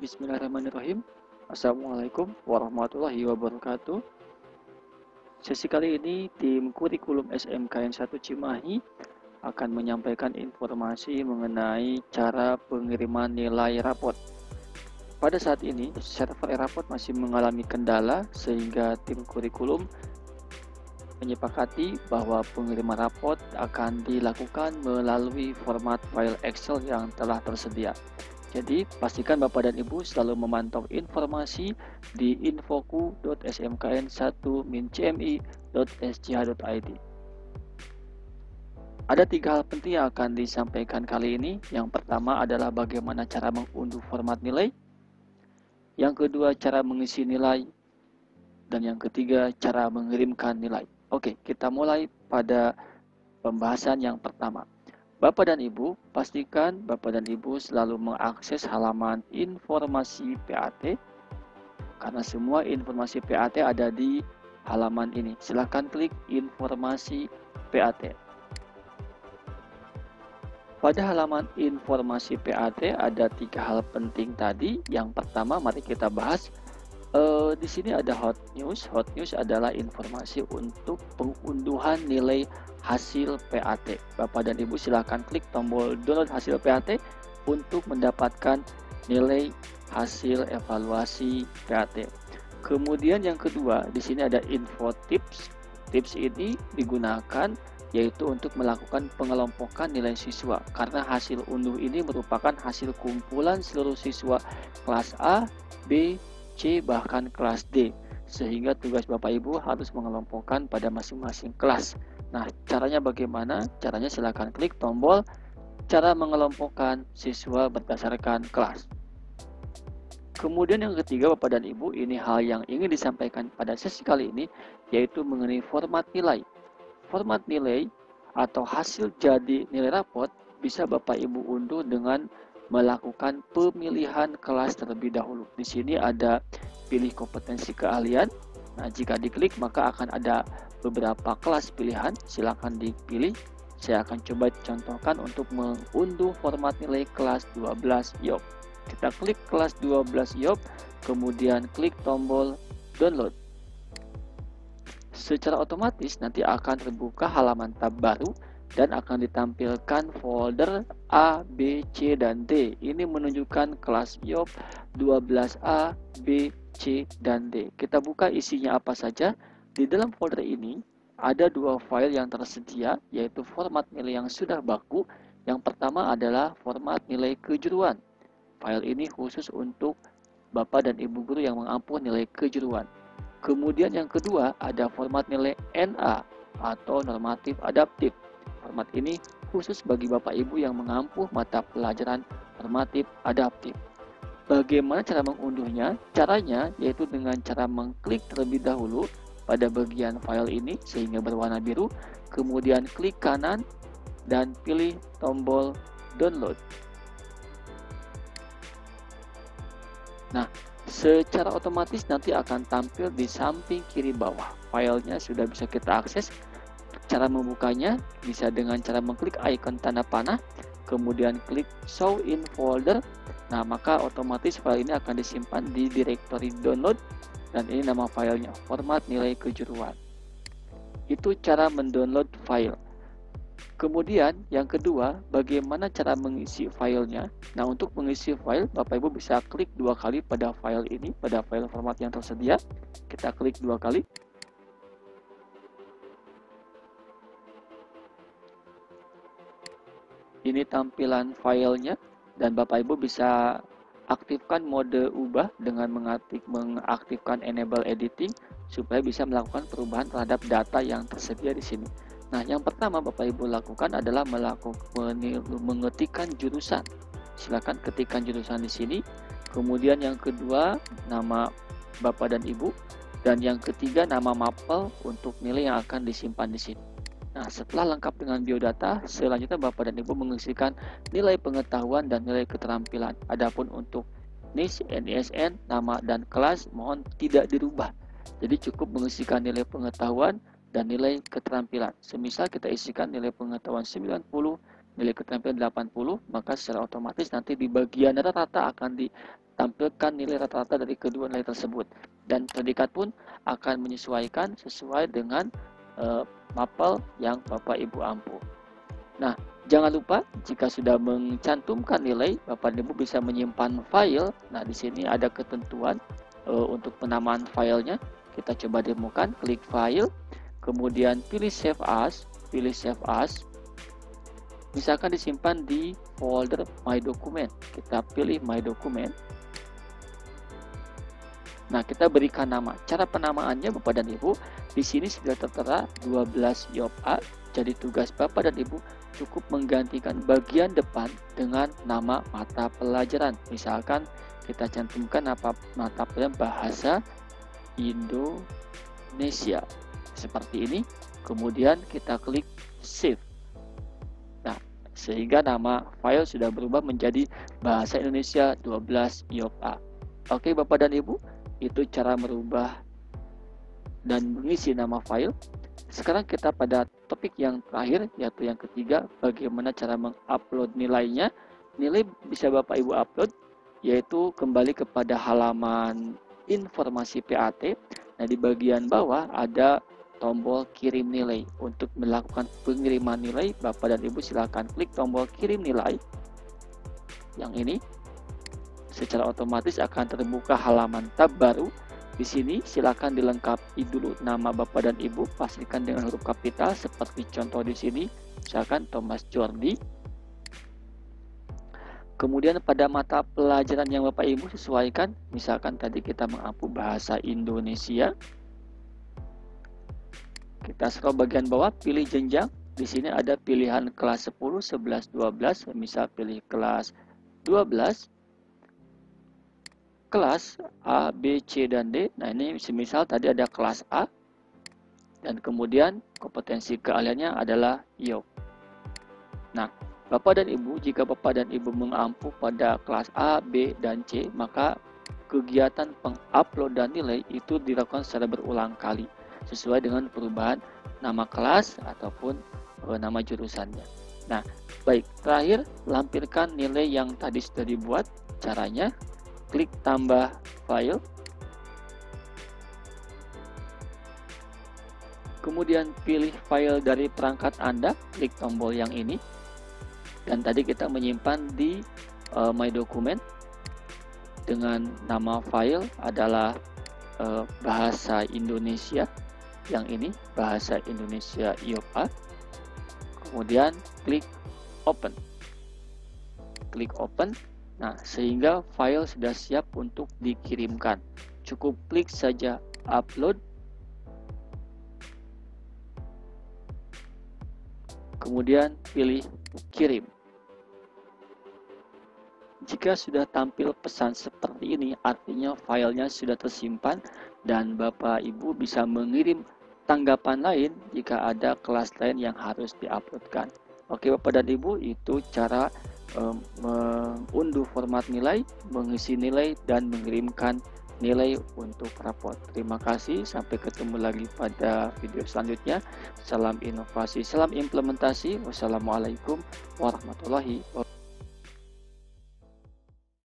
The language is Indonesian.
Bismillahirrahmanirrahim. Assalamualaikum warahmatullahi wabarakatuh. Sesi kali ini tim kurikulum SMKN 1 Cimahi akan menyampaikan informasi mengenai cara pengiriman nilai rapot. Pada saat ini, server rapot masih mengalami kendala sehingga tim kurikulum menyepakati bahwa pengiriman rapot akan dilakukan melalui format file Excel yang telah tersedia. Jadi, pastikan Bapak dan Ibu selalu memantau informasi di infoku.smkn1-cmi.sch.id. Ada 3 hal penting yang akan disampaikan kali ini. Yang pertama adalah bagaimana cara mengunduh format nilai. Yang kedua, cara mengisi nilai. Dan yang ketiga, cara mengirimkan nilai. Oke, kita mulai pada pembahasan yang pertama. Bapak dan Ibu, pastikan Bapak dan Ibu selalu mengakses halaman informasi PAT, karena semua informasi PAT ada di halaman ini. Silahkan klik informasi PAT. Pada halaman informasi PAT ada 3 hal penting tadi. Yang pertama, mari kita bahas. Di sini ada hot news. Hot news adalah informasi untuk pengunduhan nilai hasil PAT. Bapak dan Ibu silahkan klik tombol download hasil PAT untuk mendapatkan nilai hasil evaluasi PAT. Kemudian yang kedua, di sini ada info tips. Tips ini digunakan yaitu untuk melakukan pengelompokan nilai siswa, karena hasil unduh ini merupakan hasil kumpulan seluruh siswa kelas A, B, C, bahkan kelas D, sehingga tugas Bapak Ibu harus mengelompokkan pada masing-masing kelas. Nah, caranya bagaimana? Caranya silakan klik tombol cara mengelompokkan siswa berdasarkan kelas. Kemudian yang ketiga, Bapak dan Ibu, ini hal yang ingin disampaikan pada sesi kali ini, yaitu mengenai format nilai. Format nilai atau hasil jadi nilai rapot bisa Bapak Ibu unduh dengan melakukan pemilihan kelas terlebih dahulu. Di sini ada pilih kompetensi keahlian. Nah, jika diklik maka akan ada beberapa kelas pilihan. Silakan dipilih. Saya akan coba contohkan untuk mengunduh format nilai kelas 12 IOP. Kita klik kelas 12 IOP, kemudian klik tombol download. Secara otomatis nanti akan terbuka halaman tab baru dan akan ditampilkan folder A, B, C, dan D. Ini menunjukkan kelas IOP 12A, B, C, dan D. Kita buka isinya apa saja. Di dalam folder ini ada 2 file yang tersedia, yaitu format nilai yang sudah baku. Yang pertama adalah format nilai kejuruan. File ini khusus untuk Bapak dan Ibu guru yang mengampu nilai kejuruan. Kemudian yang kedua ada format nilai NA atau normatif adaptif. Format ini khusus bagi Bapak Ibu yang mengampu mata pelajaran normatif adaptif. Bagaimana cara mengunduhnya? Caranya yaitu dengan cara mengklik terlebih dahulu pada bagian file ini sehingga berwarna biru, kemudian klik kanan dan pilih tombol download. Nah, secara otomatis nanti akan tampil di samping kiri bawah. Filenya sudah bisa kita akses. Cara membukanya bisa dengan cara mengklik icon tanda panah, kemudian klik show in folder. Nah, maka otomatis file ini akan disimpan di directory download dan ini nama filenya, format nilai kejuruan. Itu cara mendownload file. Kemudian yang kedua, bagaimana cara mengisi filenya? Nah, untuk mengisi file, Bapak Ibu bisa klik 2 kali pada file ini, pada file format yang tersedia. Kita klik 2 kali. Ini tampilan filenya dan Bapak Ibu bisa aktifkan mode ubah dengan mengaktifkan enable editing supaya bisa melakukan perubahan terhadap data yang tersedia di sini. Nah, yang pertama Bapak Ibu lakukan adalah mengetikkan jurusan. Silakan ketikkan jurusan di sini. Kemudian yang kedua, nama Bapak dan Ibu. Dan yang ketiga, nama mapel untuk nilai yang akan disimpan di sini. Nah, setelah lengkap dengan biodata, selanjutnya Bapak dan Ibu mengisikan nilai pengetahuan dan nilai keterampilan. Adapun untuk NIS, NISN, nama dan kelas mohon tidak dirubah. Jadi cukup mengisikan nilai pengetahuan dan nilai keterampilan. Semisal kita isikan nilai pengetahuan 90, nilai keterampilan 80, maka secara otomatis nanti di bagian rata akan tampilkan nilai rata-rata dari kedua nilai tersebut. Dan predikat pun akan menyesuaikan sesuai dengan mapel yang Bapak Ibu ampuh. Nah, jangan lupa jika sudah mencantumkan nilai, Bapak Ibu bisa menyimpan file. Nah, di sini ada ketentuan untuk penamaan filenya. Kita coba demokan, klik file, kemudian pilih save as, misalkan disimpan di folder my document. Kita pilih my document. Nah, kita berikan nama. Cara penamaannya Bapak dan Ibu, di sini sudah tertera 12 IOP A. Jadi tugas Bapak dan Ibu cukup menggantikan bagian depan dengan nama mata pelajaran. Misalkan kita cantumkan mata pelajaran bahasa Indonesia. Seperti ini. Kemudian kita klik save. Nah, sehingga nama file sudah berubah menjadi bahasa Indonesia 12 IOP A. Oke Bapak dan Ibu, itu cara merubah dan mengisi nama file. Sekarang kita pada topik yang terakhir, yaitu yang ketiga, bagaimana cara mengupload nilainya. Nilai bisa Bapak Ibu upload, yaitu kembali kepada halaman informasi PAT. Nah, di bagian bawah ada tombol kirim nilai. Untuk melakukan pengiriman nilai, Bapak dan Ibu silakan klik tombol kirim nilai yang ini. Secara otomatis akan terbuka halaman tab baru. Di sini silakan dilengkapi dulu nama Bapak dan Ibu, pastikan dengan huruf kapital seperti contoh di sini, misalkan Thomas Jordi. Kemudian pada mata pelajaran yang Bapak Ibu sesuaikan, misalkan tadi kita mengampu bahasa Indonesia. Kita scroll bagian bawah, pilih jenjang. Di sini ada pilihan kelas 10, 11, 12. Misal pilih kelas 12. Kelas A, B, C, dan D. Nah, ini semisal tadi ada kelas A. Dan kemudian kompetensi keahliannya adalah IOP. Nah, Bapak dan Ibu, jika Bapak dan Ibu mengampu pada kelas A, B, dan C, maka kegiatan penguploadan nilai itu dilakukan secara berulang kali, sesuai dengan perubahan nama kelas ataupun nama jurusannya. Nah, baik, terakhir lampirkan nilai yang tadi sudah dibuat. Caranya, klik tambah file, kemudian pilih file dari perangkat Anda, klik tombol yang ini, dan tadi kita menyimpan di my document dengan nama file adalah bahasa Indonesia, yang ini bahasa Indonesia IOP A. Kemudian klik open, Nah, sehingga file sudah siap untuk dikirimkan. Cukup klik saja upload. Kemudian pilih kirim. Jika sudah tampil pesan seperti ini, artinya filenya sudah tersimpan dan Bapak Ibu bisa mengirim tanggapan lain jika ada kelas lain yang harus diuploadkan. Oke Bapak dan Ibu, itu cara mengunduh format nilai, mengisi nilai, dan mengirimkan nilai untuk raport. Terima kasih, sampai ketemu lagi pada video selanjutnya. Salam inovasi, salam implementasi. Wassalamualaikum warahmatullahi wabarakatuh.